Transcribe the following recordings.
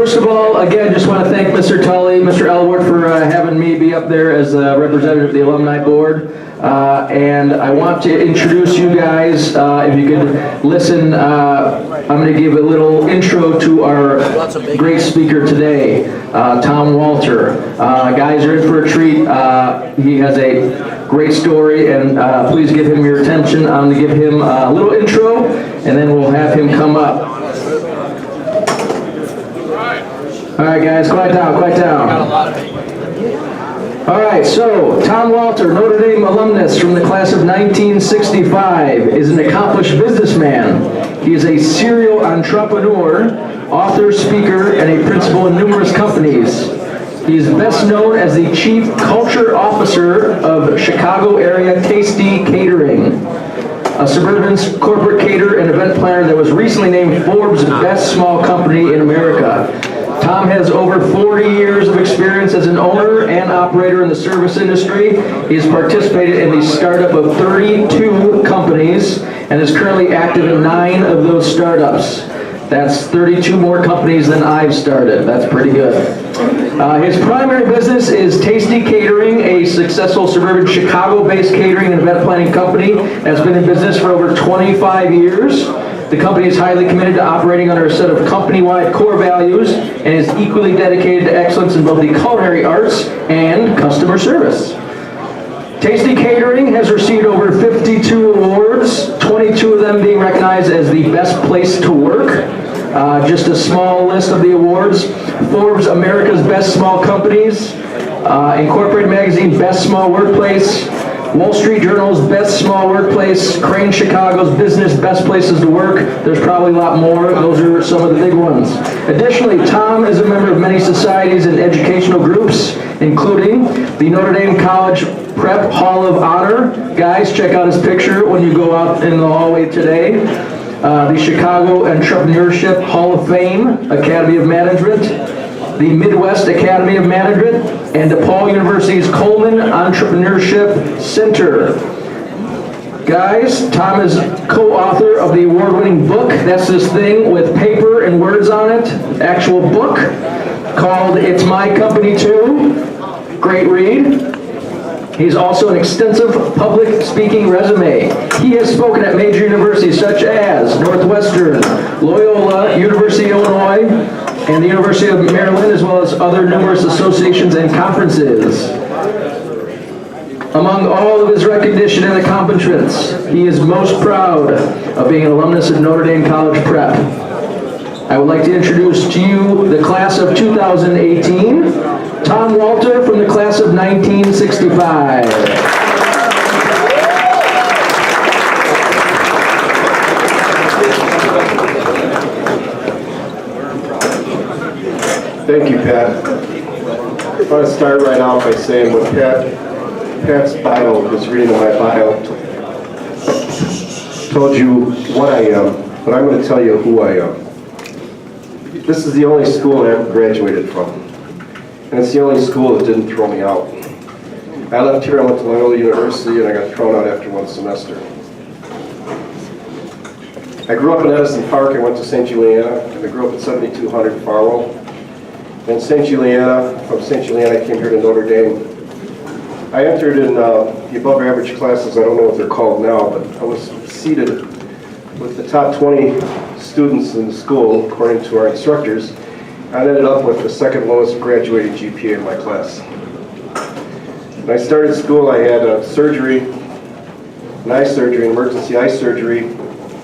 First of all, again, just want to thank Mr. Tully, Mr. Elwood for having me be up there as a representative of the Alumni Board. And I want to introduce you guys, if you could listen, I'm going to give a little intro to our great speaker today, Tom Walter. Guys are in for a treat. He has a great story, and please give him your attention. I'm going to give him a little intro, and then we'll have him come up. All right, guys, quiet down, quiet down. All right, so Tom Walter, Notre Dame alumnus from the class of 1965, is an accomplished businessman. He is a serial entrepreneur, author, speaker, and a principal in numerous companies. He is best known as the Chief Culture Officer of Chicago area Tasty Catering, a suburban corporate caterer and event planner that was recently named Forbes' Best Small Company in America. Tom has over 40 years of experience as an owner and operator in the service industry. He has participated in the startup of 32 companies and is currently active in 9 of those startups. That's 32 more companies than I've started. That's pretty good. His primary business is Tasty Catering, a successful suburban Chicago-based catering and event planning company that's been in business for over 25 years. The company is highly committed to operating under a set of company-wide core values and is equally dedicated to excellence in both the culinary arts and customer service. Tasty Catering has received over 52 awards, 22 of them being recognized as the best place to work. Just a small list of the awards: Forbes America's Best Small Companies, Incorporated Magazine Best Small Workplace, Wall Street Journal's Best Small Workplace, Crane Chicago's Business Best Places to Work. There's probably a lot more. Those are some of the big ones. Additionally, Tom is a member of many societies and educational groups, including the Notre Dame College Prep Hall of Honor. Guys, check out his picture when you go out in the hallway today. The Chicago Entrepreneurship Hall of Fame, Academy of Management, the Midwest Academy of Management, and DePaul University's Coleman Entrepreneurship Center. Guys, Tom is co-author of the award-winning book, that's this thing with paper and words on it, actual book, called It's My Company Too. Great read. He's also an extensive public speaking resume. He has spoken at major universities such as Northwestern, Loyola, University of Illinois, and the University of Maryland, as well as other numerous associations and conferences. Among all of his recognition and accomplishments, he is most proud of being an alumnus of Notre Dame College Prep. I would like to introduce to you the class of 2018, Tom Walter from the class of 1965. Thank you, Pat. I want to start right out by saying what Pat's bio, his reading of my bio, told you what I am, but I'm going to tell you who I am. This is the only school I ever graduated from, and it's the only school that didn't throw me out. I left here, I went to Loyola University, and I got thrown out after 1 semester. I grew up in Edison Park. I went to St. Juliana. I grew up at 7200 Farwell. And from St. Juliana, I came here to Notre Dame. I entered in the above average classes. I don't know what they're called now, but I was seated with the top 20 students in the school, according to our instructors. I ended up with the second lowest graduating GPA in my class. When I started school, I had a surgery, an eye surgery, an emergency eye surgery,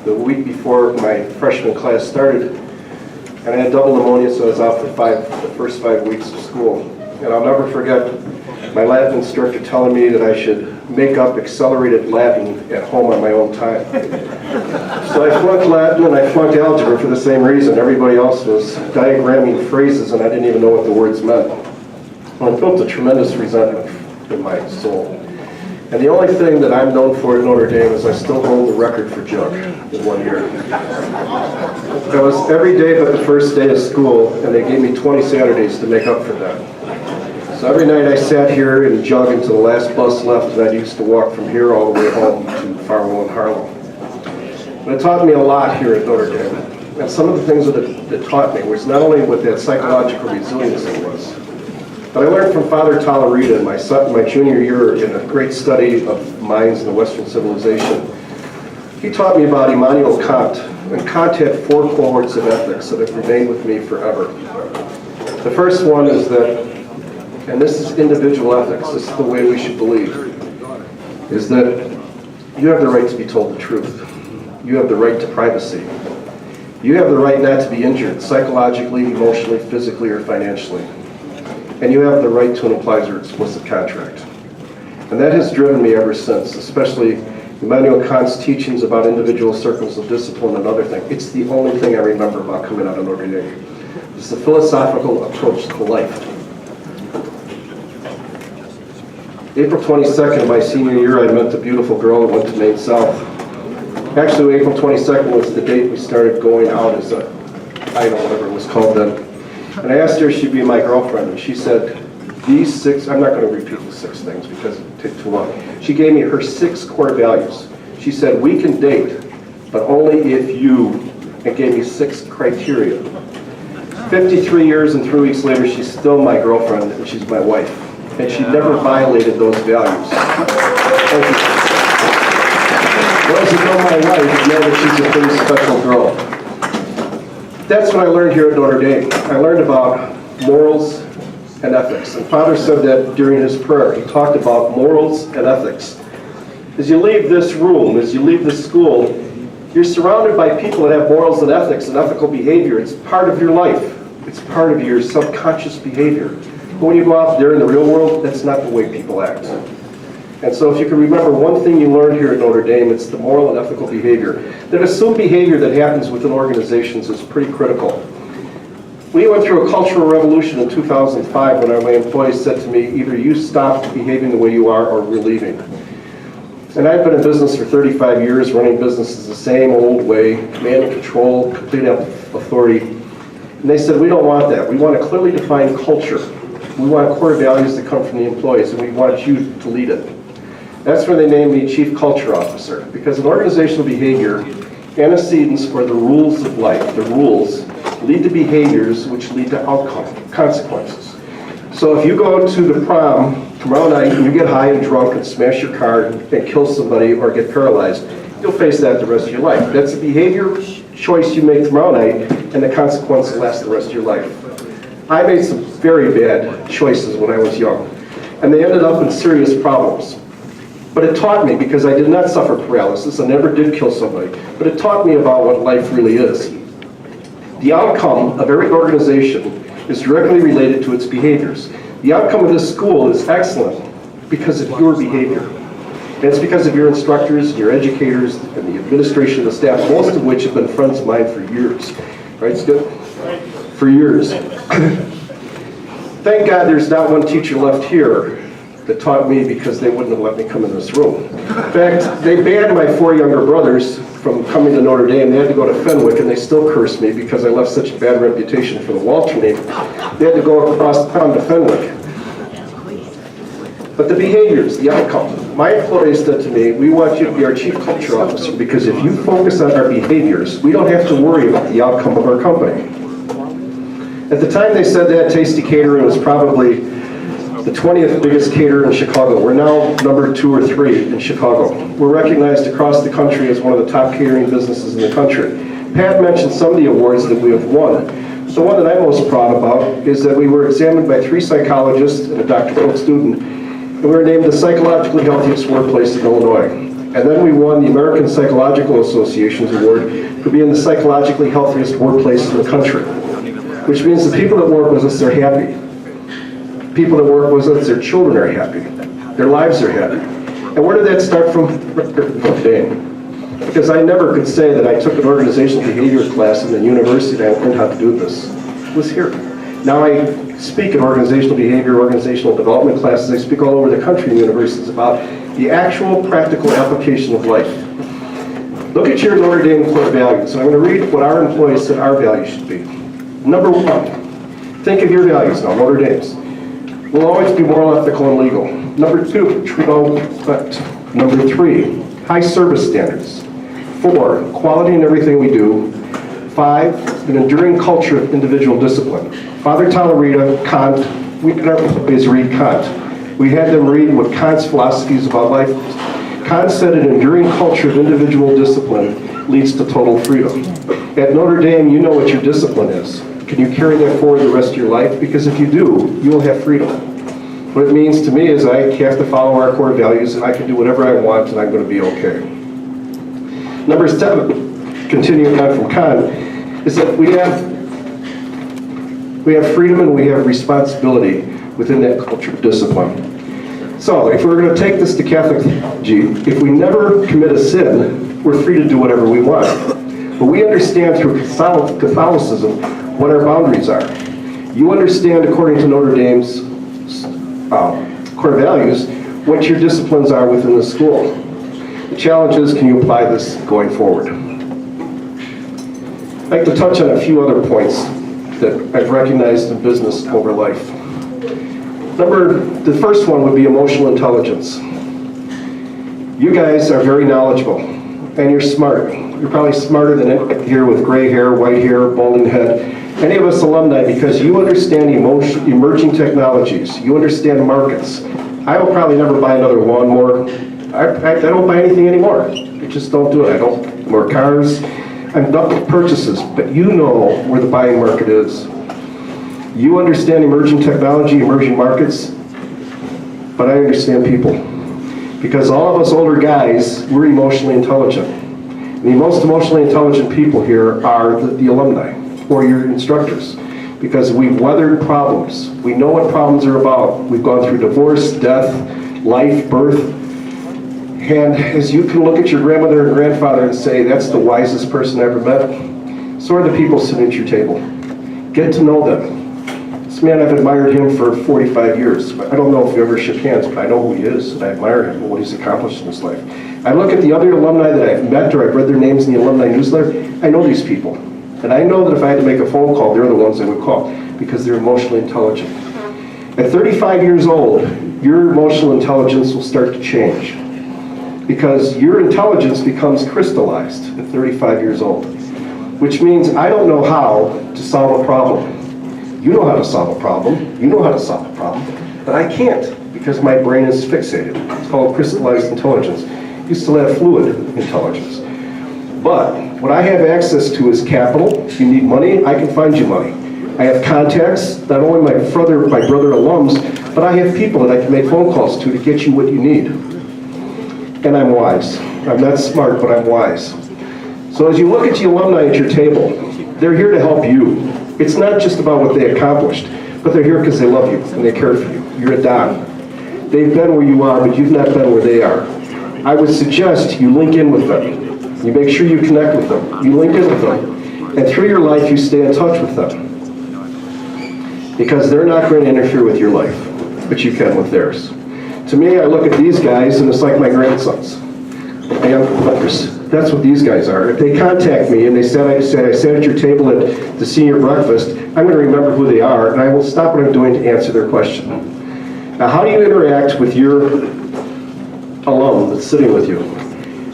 the week before my freshman class started. And I had double pneumonia, so I was out for the first 5 weeks of school. And I'll never forget my Latin instructor telling me that I should make up accelerated Latin at home on my own time. So I flunked Latin and I flunked algebra for the same reason. Everybody else was diagramming phrases and I didn't even know what the words meant. And I felt a tremendous resentment in my soul. And the only thing that I'm known for at Notre Dame is I still hold the record for junk in 1 year. That was every day but the first day of school, and they gave me 20 Saturdays to make up for that. So every night I sat here and jogged until the last bus left, and I used to walk from here all the way home to Farwell and Harlem. And it taught me a lot here at Notre Dame. And some of the things that it that taught me was not only what that psychological resiliency was, but I learned from Father Talarita in my junior year in a great study of minds in the Western civilization. He taught me about Immanuel Kant, and Kant had 4 cohorts of ethics that have remained with me forever. The first one is that, and this is individual ethics, this is the way we should believe, is that you have the right to be told the truth. You have the right to privacy. You have the right not to be injured psychologically, emotionally, physically, or financially. And you have the right to an implied or explicit contract. And that has driven me ever since, especially Immanuel Kant's teachings about individual circles of discipline and other things. It's the only thing I remember about coming out of Notre Dame. It's a philosophical approach to life. April 22nd of my senior year, I met a beautiful girl that went to Maine South. Actually, April 22nd was the date we started going out as a idol, whatever it was called then. And I asked her if she'd be my girlfriend, and she said, these 6, I'm not going to repeat the 6 things because it would take too long. She gave me her 6 core values. She said, we can date, but only if you, and gave me 6 criteria. 53 years and 3 weeks later, she's still my girlfriend, and she's my wife. And she never violated those values. Thank you. Those who know my wife know that she's a pretty special girl. That's what I learned here at Notre Dame. I learned about morals and ethics. And Father said that during his prayer. He talked about morals and ethics. As you leave this room, as you leave this school, you're surrounded by people that have morals and ethics and ethical behavior. It's part of your life. It's part of your subconscious behavior. But when you go out there in the real world, that's not the way people act. And so if you can remember one thing you learned here at Notre Dame, it's the moral and ethical behavior. That assumed behavior that happens within organizations is pretty critical. We went through a cultural revolution in 2005 when my employees said to me, either you stop behaving the way you are or we're leaving. And I've been in business for 35 years, running businesses the same old way, command and control, complete authority. And they said, we don't want that. We want a clearly defined culture. We want core values that come from the employees, and we want you to lead it. That's when they named me Chief Culture Officer, because in organizational behavior, antecedents for the rules of life, the rules, lead to behaviors which lead to consequences. So if you go to the prom tomorrow night and you get high and drunk and smash your car and kill somebody or get paralyzed, you'll face that the rest of your life. That's a behavior choice you make tomorrow night, and the consequence lasts the rest of your life. I made some very bad choices when I was young, and they ended up in serious problems. But it taught me, because I did not suffer paralysis, I never did kill somebody, but it taught me about what life really is. The outcome of every organization is directly related to its behaviors. The outcome of this school is excellent because of your behavior. And it's because of your instructors, your educators, and the administration of the staff, most of which have been friends of mine for years. Right, Skip? For years. Thank God there's not one teacher left here that taught me, because they wouldn't have let me come in this room. In fact, they banned my 4 younger brothers from coming to Notre Dame. They had to go to Fenwick, and they still cursed me because I left such a bad reputation for the Walter name. They had to go across town to Fenwick. But the behaviors, the outcome. My employees said to me, we want you to be our Chief Culture Officer, because if you focus on our behaviors, we don't have to worry about the outcome of our company. At the time they said that, Tasty Catering was probably the 20th biggest caterer in Chicago. We're now number 2 or 3 in Chicago. We're recognized across the country as one of the top catering businesses in the country. Pat mentioned some of the awards that we have won. The one that I'm most proud about is that we were examined by 3 psychologists and a doctoral student, and we were named the psychologically healthiest workplace in Illinois. And then we won the American Psychological Association's award for being the psychologically healthiest workplace in the country, which means the people that work with us are happy. People that work with us, their children are happy. Their lives are happy. And where did that start from? Notre Dame. Because I never could say that I took an organizational behavior class in the university and I learned how to do this. It was here. Now I speak in organizational behavior, organizational development classes. I speak all over the country in universities about the actual practical application of life. Look at your Notre Dame core values. And I'm going to read what our employees said our values should be. Number 1, think of your values now, Notre Dame's. We'll always be moral, ethical, and legal. Number 2, treat all with respect. Number 3, high service standards. 4, quality in everything we do. 5, an enduring culture of individual discipline. Father Talarita, Kant, we had our employees read Kant. We had them read what Kant's philosophies about life was. Kant said an enduring culture of individual discipline leads to total freedom. At Notre Dame, you know what your discipline is. Can you carry that forward the rest of your life? Because if you do, you will have freedom. What it means to me is I have to follow our core values, and I can do whatever I want, and I'm going to be okay. Number 7, continuing on from Kant, is that we have freedom and we have responsibility within that culture of discipline. So if we're going to take this to Catholic theology, if we never commit a sin, we're free to do whatever we want. But we understand through Catholicism what our boundaries are. You understand, according to Notre Dame's core values, what your disciplines are within the school. The challenge is, can you apply this going forward? I'd like to touch on a few other points that I've recognized in business over life. The first one would be emotional intelligence. You guys are very knowledgeable, and you're smart. You're probably smarter than anyone here with gray hair, white hair, balding head. Any of us alumni, because you understand emerging technologies. You understand markets. I will probably never buy another lawnmower. I don't buy anything anymore. I just don't do it. I don't more cars. I'm done with purchases, but you know where the buying market is. You understand emerging technology, emerging markets, but I understand people. Because all of us older guys, we're emotionally intelligent. And the most emotionally intelligent people here are the alumni, or your instructors. Because we've weathered problems. We know what problems are about. We've gone through divorce, death, life, birth. And as you can look at your grandmother and grandfather and say, that's the wisest person I ever met, so are the people sitting at your table. Get to know them. This man, I've admired him for 45 years. I don't know if we ever shook hands, but I know who he is, and I admire him and what he's accomplished in his life. I look at the other alumni that I've met or I've read their names in the alumni newsletter, I know these people. And I know that if I had to make a phone call, they're the ones I would call, because they're emotionally intelligent. At 35 years old, your emotional intelligence will start to change. Because your intelligence becomes crystallized at 35 years old. Which means I don't know how to solve a problem. You know how to solve a problem. You know how to solve a problem. But I can't, because my brain is fixated. It's called crystallized intelligence. You still have fluid intelligence. But what I have access to is capital. If you need money, I can find you money. I have contacts, not only my brother alums, but I have people that I can make phone calls to get you what you need. And I'm wise. I'm not smart, but I'm wise. So as you look at the alumni at your table, they're here to help you. It's not just about what they accomplished, but they're here because they love you and they care for you. You're a Don. They've been where you are, but you've not been where they are. I would suggest you link in with them. You make sure you connect with them. You link in with them. And through your life, you stay in touch with them. Because they're not going to interfere with your life, but you can with theirs. To me, I look at these guys, and it's like my grandsons, my younger brothers. That's what these guys are. If they contact me and they said, I sat at your table at the senior breakfast, I'm going to remember who they are, and I will stop what I'm doing to answer their question. Now, how do you interact with your alum that's sitting with you?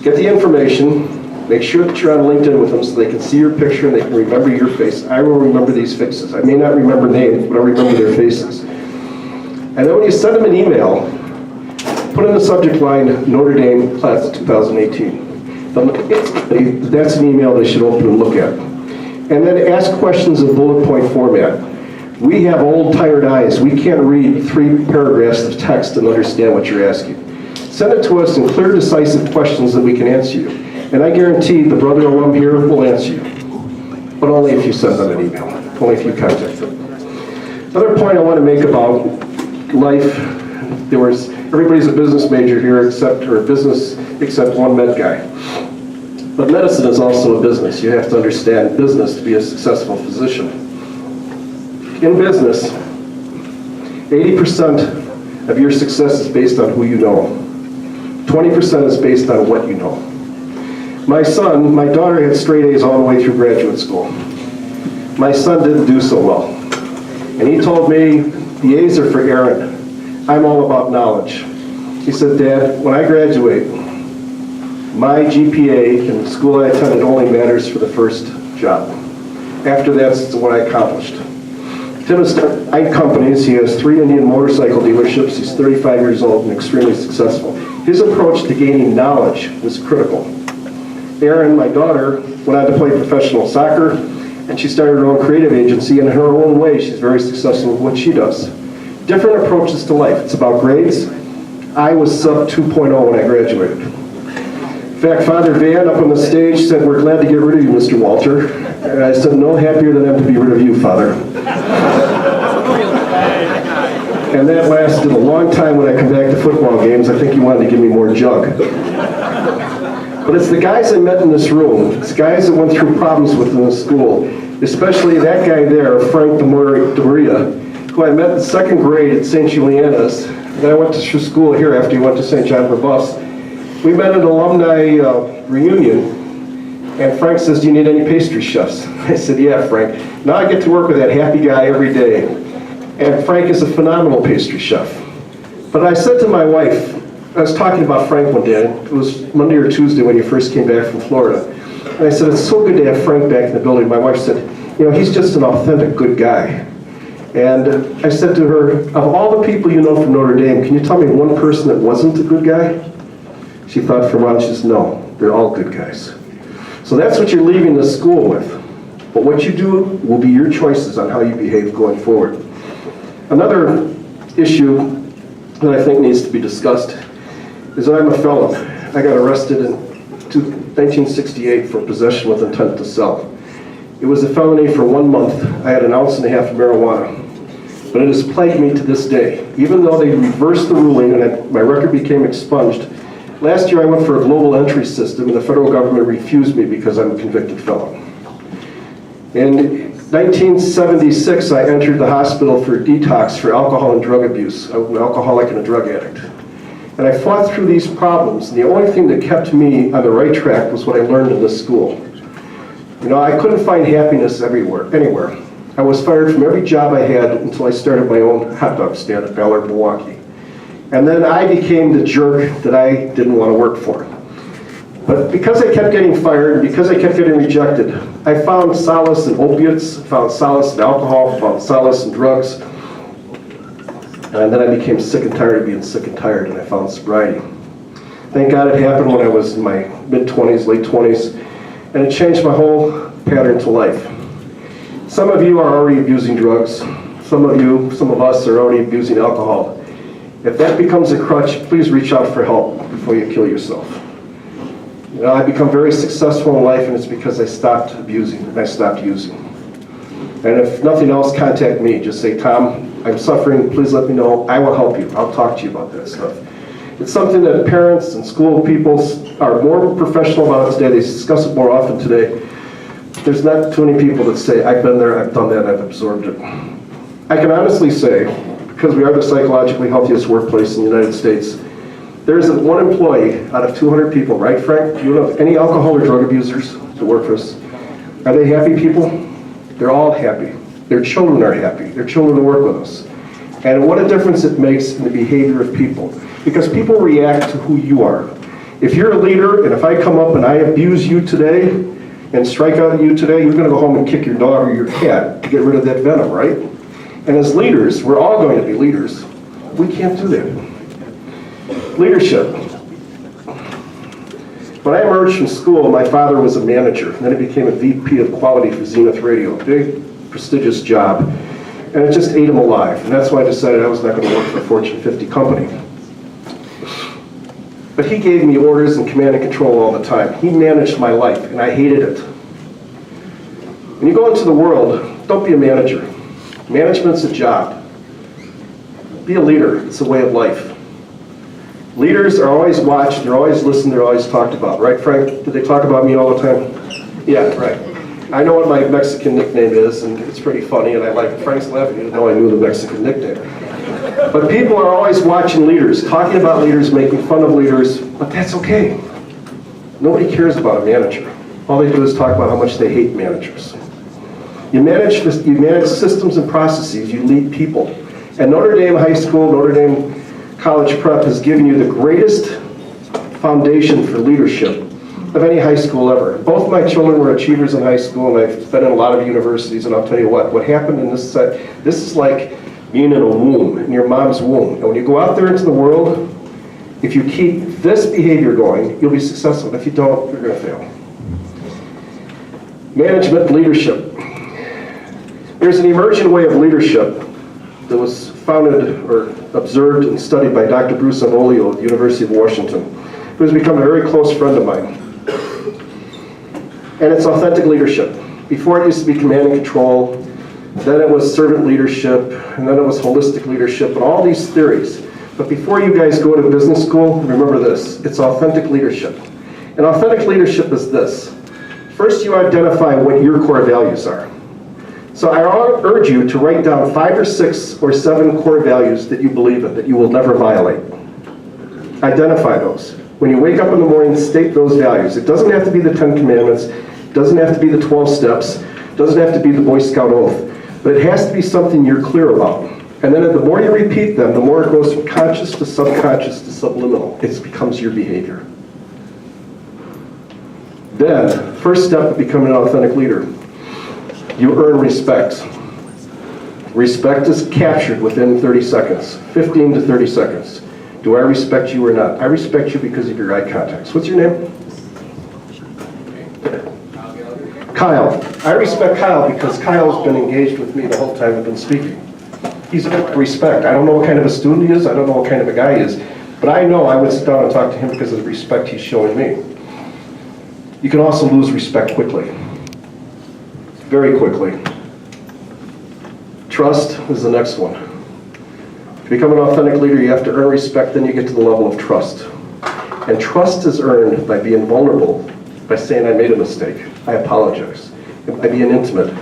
Get the information. Make sure that you're on LinkedIn with them so they can see your picture and they can remember your face. I will remember these faces. I may not remember names, but I'll remember their faces. And then when you send them an email, put in the subject line, Notre Dame Class of 2018. That's an email they should open and look at. And then ask questions in bullet point format. We have old, tired eyes. We can't read 3 paragraphs of text and understand what you're asking. Send it to us in clear, decisive questions that we can answer you. And I guarantee the brother alum here will answer you. But only if you send them an email. Only if you contact them. Another point I want to make about life, everybody's a business major here except one med guy. But medicine is also a business. You have to understand business to be a successful physician. In business, 80% of your success is based on who you know. 20% is based on what you know. My daughter had straight A's all the way through graduate school. My son didn't do so well. And he told me, the A's are for Aaron. I'm all about knowledge. He said, Dad, when I graduate, my GPA in the school I attended only matters for the first job. after that's what I accomplished. Tim has started 9 companies. He has 3 Indian motorcycle dealerships. He's 35 years old and extremely successful. His approach to gaining knowledge was critical. Erin, my daughter, went on to play professional soccer, and she started her own creative agency, and in her own way, she's very successful with what she does. Different approaches to life. It's about grades. I was sub 2.0 when I graduated. In fact, Father Van up on the stage said, "We're glad to get rid of you, Mr. Walter." And I said, "No happier than I'm to be rid of you, Father." And that lasted a long time when I come back to football games. I think he wanted to give me more jug. But it's the guys I met in this room. It's guys that went through problems within the school, especially that guy there, Frank DeMaria, who I met in 2nd grade at St. Juliana's. And I went to school here after he went to St. John Brebeuf's. We met at an alumni reunion, and Frank says, "Do you need any pastry chefs?" I said, "Yeah, Frank." Now I get to work with that happy guy every day. And Frank is a phenomenal pastry chef. But I said to my wife, I was talking about Frank one day, it was Monday or Tuesday when you first came back from Florida. And I said, "It's so good to have Frank back in the building." My wife said, "You know, he's just an authentic good guy." And I said to her, "Of all the people you know from Notre Dame, can you tell me one person that wasn't a good guy?" She thought for a while, and she says, "No, they're all good guys." So that's what you're leaving the school with. But what you do will be your choices on how you behave going forward. Another issue that I think needs to be discussed is that I'm a felon. I got arrested in 1968 for possession with intent to sell. It was a felony for 1 month. I had 1.5 ounces of marijuana. But it has plagued me to this day. Even though they reversed the ruling and my record became expunged, last year I went for a global entry system and the federal government refused me because I'm a convicted felon. In 1976, I entered the hospital for detox for alcohol and drug abuse. I'm an alcoholic and a drug addict. And I fought through these problems. And the only thing that kept me on the right track was what I learned in this school. You know, I couldn't find happiness anywhere. I was fired from every job I had until I started my own hot dog stand at Ballard, Milwaukee. And then I became the jerk that I didn't want to work for. But because I kept getting fired, and because I kept getting rejected, I found solace in opiates, found solace in alcohol, found solace in drugs. And then I became sick and tired of being sick and tired, and I found sobriety. Thank God it happened when I was in my mid-20s, late 20s, and it changed my whole pattern to life. Some of you are already abusing drugs. Some of us are already abusing alcohol. If that becomes a crutch, please reach out for help before you kill yourself. You know, I've become very successful in life, and it's because I stopped abusing and I stopped using. And if nothing else, contact me. Just say, "Tom, I'm suffering. Please let me know. I will help you. I'll talk to you about that stuff." It's something that parents and school people are more professional about today. They discuss it more often today. There's not too many people that say, "I've been there, I've done that, I've absorbed it." I can honestly say, because we are the psychologically healthiest workplace in the United States, there isn't one employee out of 200 people, right, Frank? Do you know any alcohol or drug abusers that work for us? Are they happy people? They're all happy. Their children are happy. Their children work with us. And what a difference it makes in the behavior of people. Because people react to who you are. If you're a leader, and if I come up and I abuse you today, and strike out at you today, you're going to go home and kick your dog or your cat to get rid of that venom, right? And as leaders, we're all going to be leaders. We can't do that. Leadership. When I emerged from school, my father was a manager. Then he became a VP of quality for Zenith Radio. Big, prestigious job. And it just ate him alive. And that's why I decided I was not going to work for a Fortune 50 company. But he gave me orders and command and control all the time. He managed my life, and I hated it. When you go into the world, don't be a manager. Management's a job. Be a leader. It's a way of life. Leaders are always watched, they're always listened, they're always talked about. Right, Frank? Did they talk about me all the time? Yeah, right. I know what my Mexican nickname is, and it's pretty funny, and I like it. Frank's laughing, he didn't know I knew the Mexican nickname. But people are always watching leaders, talking about leaders, making fun of leaders, but that's okay. Nobody cares about a manager. All they do is talk about how much they hate managers. You manage systems and processes, you lead people. And Notre Dame High School, Notre Dame College Prep has given you the greatest foundation for leadership of any high school ever. Both my children were achievers in high school, and I've been in a lot of universities, and I'll tell you what happened in this is like being in a womb, in your mom's womb. And when you go out there into the world, if you keep this behavior going, you'll be successful. If you don't, you're going to fail. Management leadership. There's an emergent way of leadership that was founded or observed and studied by Dr. Bruce Avolio at the University of Washington, who has become a very close friend of mine. And it's authentic leadership. Before it used to be command and control, then it was servant leadership, and then it was holistic leadership, and all these theories. But before you guys go to business school, remember this, it's authentic leadership. And authentic leadership is this. First, you identify what your core values are. So I urge you to write down 5 or 6 or 7 core values that you believe in, that you will never violate. Identify those. When you wake up in the morning, state those values. It doesn't have to be the 10 Commandments, it doesn't have to be the 12 steps, it doesn't have to be the Boy Scout oath, but it has to be something you're clear about. And then the more you repeat them, the more it goes from conscious to subconscious to subliminal. It becomes your behavior. Then, first step of becoming an authentic leader, you earn respect. Respect is captured within 30 seconds, 15 to 30 seconds. Do I respect you or not? I respect you because of your eye contacts. What's your name? Kyle. I respect Kyle because Kyle's been engaged with me the whole time I've been speaking. He's a respect. I don't know what kind of a student he is. I don't know what kind of a guy he is. But I know I would sit down and talk to him because of the respect he's showing me. You can also lose respect quickly. Very quickly. Trust is the next one. To become an authentic leader, you have to earn respect, then you get to the level of trust. And trust is earned by being vulnerable, by saying I made a mistake, I apologize, and by being intimate.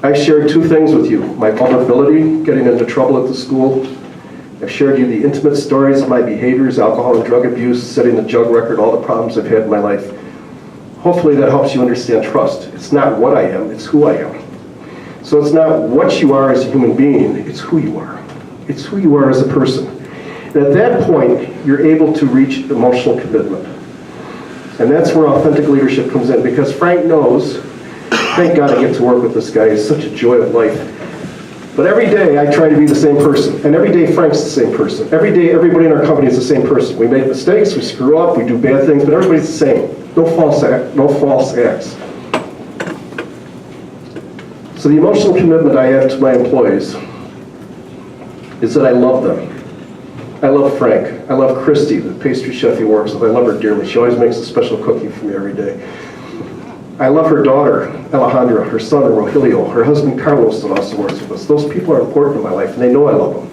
I've shared 2 things with you, my vulnerability, getting into trouble at the school. I've shared you the intimate stories of my behaviors, alcohol and drug abuse, setting the jug record, all the problems I've had in my life. Hopefully that helps you understand trust. It's not what I am, it's who I am. So it's not what you are as a human being, it's who you are. It's who you are as a person. And at that point, you're able to reach emotional commitment. And that's where authentic leadership comes in, because Frank knows, thank God I get to work with this guy, it's such a joy of life. But every day I try to be the same person, and every day Frank's the same person. Every day everybody in our company is the same person. We make mistakes, we screw up, we do bad things, but everybody's the same. No false acts. So the emotional commitment I have to my employees is that I love them. I love Frank. I love Christy, the pastry chef he works with. I love her dearly. She always makes a special cookie for me every day. I love her daughter, Alejandra, her son, Rogelio, her husband, Carlos, that also works with us. Those people are important in my life, and they know I love them.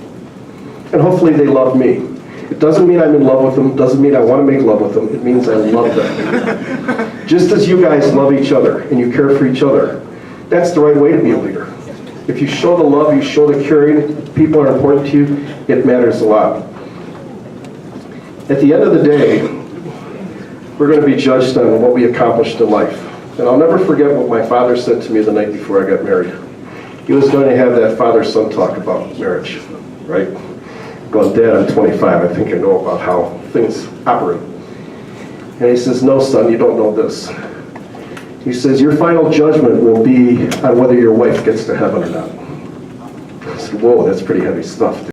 And hopefully they love me. It doesn't mean I'm in love with them. It doesn't mean I want to make love with them. It means I love them. Just as you guys love each other and you care for each other, that's the right way to be a leader. If you show the love, you show the caring, people are important to you, it matters a lot. At the end of the day, we're going to be judged on what we accomplished in life. And I'll never forget what my father said to me the night before I got married. He was going to have that father-son talk about marriage, right? Going, Dad, I'm 25, I think I know about how things operate. And he says, no, son, you don't know this. He says, your final judgment will be on whether your wife gets to heaven or not. I said, whoa, that's pretty heavy stuff.